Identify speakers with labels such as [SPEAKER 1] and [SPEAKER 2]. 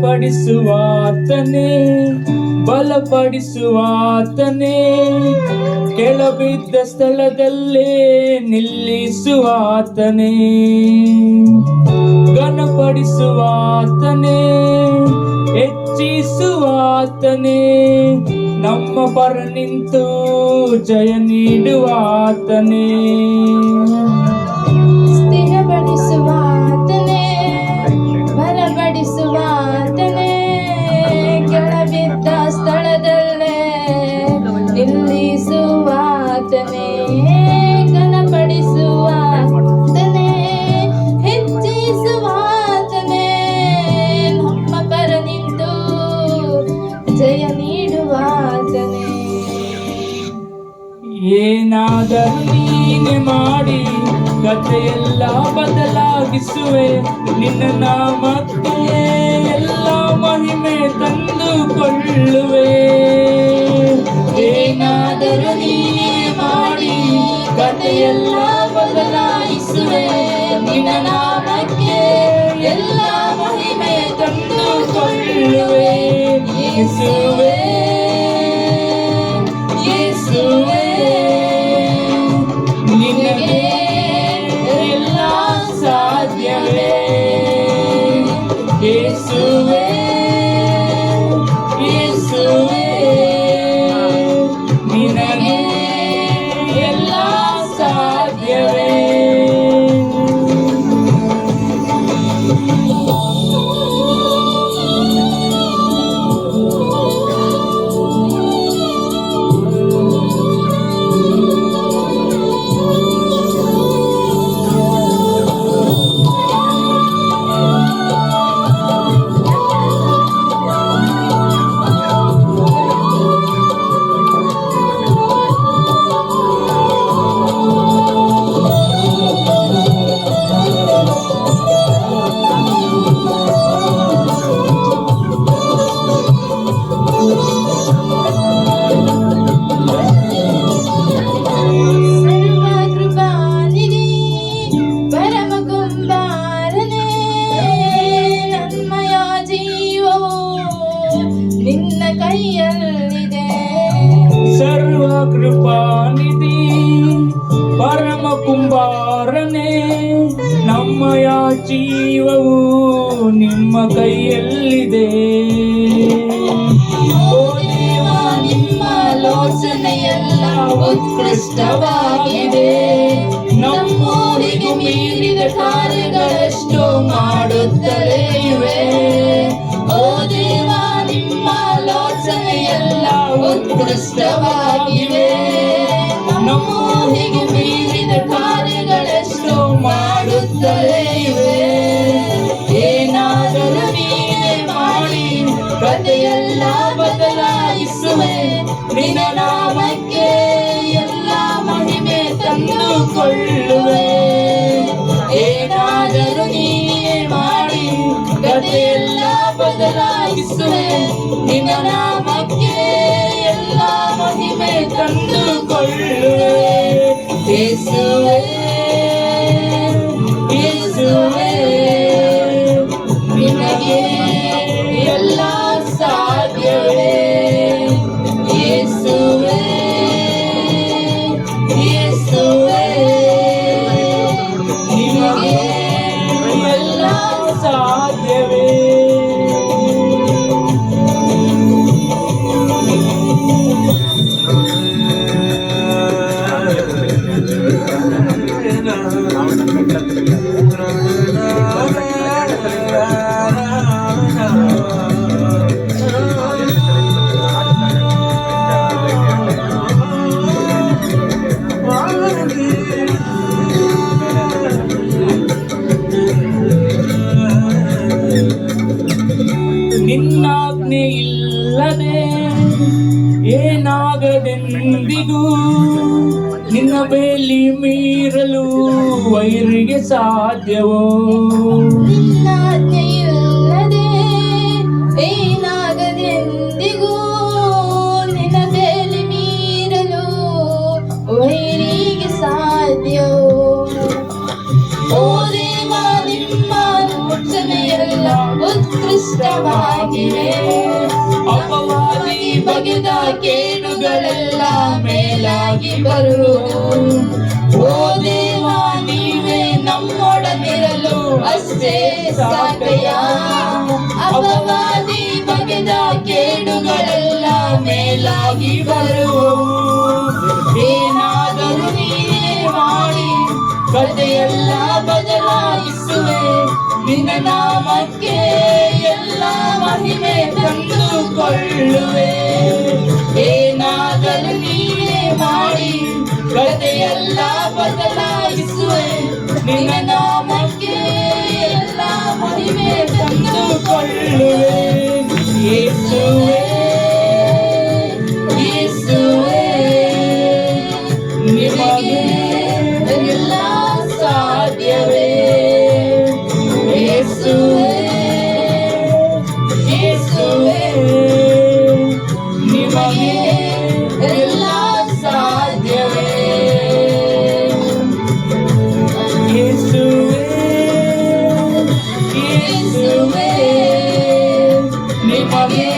[SPEAKER 1] ಘನಪಡಿಸುವಾತನೇ, ಬಲಪಡಿಸುವಾತನೇ, ಕೆಳಬಿದ್ದ ಸ್ಥಳದಲ್ಲೇ ನಿಲ್ಲಿಸುವಾತನೇ. ಘನಪಡಿಸುವಾತನೇ, ಹೆಚ್ಚಿಸುವಾತನೇ, ನಮ್ಮ ಪರ ನಿಂತು ಜಯ ನೀಡುವಾತನೇ.
[SPEAKER 2] ಸ್ಥಿರಪಡಿಸುವಾತನೇ, ಬಲಪಡಿಸುವಾತನೇ, ಕೆಳಬಿದ್ದ ಸ್ಥಳದಲ್ಲೇ ನಿಲ್ಲಿಸುವಾತನೇ. ಘನಪಡಿಸುವಾತನೇ, ಹೆಚ್ಚಿಸುವಾತನೇ, ನಮ್ಮ ಪರ ನಿಂತು ಜಯ ನೀಡುವಾತನೇ.
[SPEAKER 1] ಏನಾದರೂ ನೀನೆ ಮಾಡಿ ಕಥೆಯೆಲ್ಲ ಬದಲಾಗಿಸುವೆ, ನಿನ್ನ ನಾಮಕ್ಕೆ ಎಲ್ಲ ಮಹಿಮೆ ತಂದುಕೊಳ್ಳುವೆ.
[SPEAKER 2] ಏನಾದರೂ ನೀನೆ ಮಾಡಿ ಕಥೆಯೆಲ್ಲ ಬದಲಾಯಿಸುವೆ, ನಿನ್ನ ನಾಮಕ್ಕೆ ಎಲ್ಲ ಮಹಿಮೆ ತಂದುಕೊಳ್ಳುವೆ. ಯೇಸುವೇ, ಯೇಸುವೇ, ನಿನಗೆ ಎಲ್ಲ ಸಾಧ್ಯವೇ.
[SPEAKER 1] ಯೇಸುವೇ, ಯೇಸುವೇ, ನಿನಗೆ ಎಲ್ಲ ಸಾಧ್ಯವೇ.
[SPEAKER 2] ಸರ್ವಕೃಪಾನಿಧಿ ಪರಮ ಕುಂಬಾರನೇ, ನನ್ಮಯ ಜೀವವು ನಿನ್ನ ಕೈಯಲ್ಲಿದೆ.
[SPEAKER 1] ಸರ್ವ ಕೃಪಾನಿಧಿ ಪರಮ ಕುಂಬಾರನೇ, ನಮ್ಮಯ ಜೀವವು ನಿಮ್ಮ ಕೈಯಲ್ಲಿದೆ.
[SPEAKER 2] ಓ ದೇವ, ನಿಮ್ಮ ಆಲೋಚನೆಯೆಲ್ಲ ಉತ್ಕೃಷ್ಟವಾಗಿದೆ. ನಮ್ಮೂರಿಗೂ ಮೀರಿದ ಕಾರ್ಯಗಳೆಷ್ಟೋ ಮಾಡುತ್ತಲೇ ಇವೆ. ಓ ದೇವ, ನಿಮ್ಮ ಆಲೋಚನೆಯೆಲ್ಲ ಉತ್ಕೃಷ್ಟವಾಗಿವೆ. ನಮ್ಮೂರಿಗೂ ಮೀರಿದ ಕಾರ್ಯಗಳೆಷ್ಟೋ ಮಾಡುತ್ತಲೇ ಇವೆ. ಏನಾದರೂ ನೀನೇ ಮಾಡಿ ಕಥೆಯೆಲ್ಲ ಬದಲಾಯಿಸುವೆ, ನಿನ್ನ ನಾಮಕ್ಕೆ ಎಲ್ಲ ಮಹಿಮೆ ತಂದುಕೊಳ್ಳುವೆ. ಏನಾದರೂ ನೀನೇ ಮಾಡಿ ಕಥೆಯೆಲ್ಲ ಬದಲಾಯಿಸುವೆ, ನಿನ್ನ ನಾಮಕ್ಕೆ ಎಲ್ಲ ಮಹಿಮೆ ತಂದುಕೊಳ್ಳುವೆ. ಯೇಸುವೇ, ಯೇಸುವೇ, ನಿನಗೆ ಎಲ್ಲ ಸಾಧ್ಯವೇ. ಯೇಸುವೇ, ಯೇಸುವೇ, ನಿನಗೆ
[SPEAKER 1] ಎಲ್ಲ ಸಾಧ್ಯವೇ. ನಿನ್ನಾಜ್ಞೆ ಇಲ್ಲದೆ ಏನಾಗದೆಂದಿಗೂ, ನಿನ್ನ ಬೇಲಿ ಮೀರಲು ವೈರಿಗೆ ಸಾಧ್ಯವೋ.
[SPEAKER 2] ನಿನ್ನಾಜ್ಞೆ ಇಲ್ಲದೆ ಏನಾಗದೆಂದಿಗೂ, ನಿನ್ನ ಬೇಲಿ ಮೀರಲು ವೈರಿಗೆ ಸಾಧ್ಯವೋ. ಓ ದೇವ, ನಿಮ್ಮ ಆಲೋಚನೆಯೆಲ್ಲ ಉತ್ಕೃಷ್ಟವಾಗಿದೆ. ಮೇಲಾಗಿ ಬರುವುದು. ಓ ದೇವ ನೀವೇ ನಮ್ಮೊಡನಿರಲು ಅಷ್ಟೇ ಸಾಕಯ್ಯ. ಅಪವಾದಿ ಬಗೆದ ಕೇಡುಗಳೆಲ್ಲ ಮೇಲಾಗಿ ಬರುವವು. ಏನಾದರೂ ನೀನೇ ಮಾಡಿ ಕಥೆಯೆಲ್ಲ ಬದಲಾಯಿಸುವೆ. ನಿನ್ನ ನಾಮಕ್ಕೆ ಎಲ್ಲ ಮಹಿಮೆ ತಂದುಕೊಳ್ಳುವೆ. ಏನಾದರೂ ನೀನೇ ಮಾಡಿ ಕಥೆಯೆಲ್ಲ ಬದಲಾಯಿಸುವೆ. ನಿನ್ನ ನಾಮಕ್ಕೆ ಎಲ್ಲ ಮಹಿಮೆ ತಂದುಕೊಳ್ಳುವೆ. ಯೇಸುವೇ ಯೇಸುವೇ ನಿಮಗೆ ಎಲ್ಲ ಸಾಧ್ಯವೇ. ಯೇಸುವೇ ಯೇಸುವೇ ನಿಮಗೆ ಎಲ್ಲ ಸಾಧ್ಯವೇ.
[SPEAKER 1] ಯೇಸುವೇ
[SPEAKER 2] ಯೇಸುವೇ ನಿಮಗೆ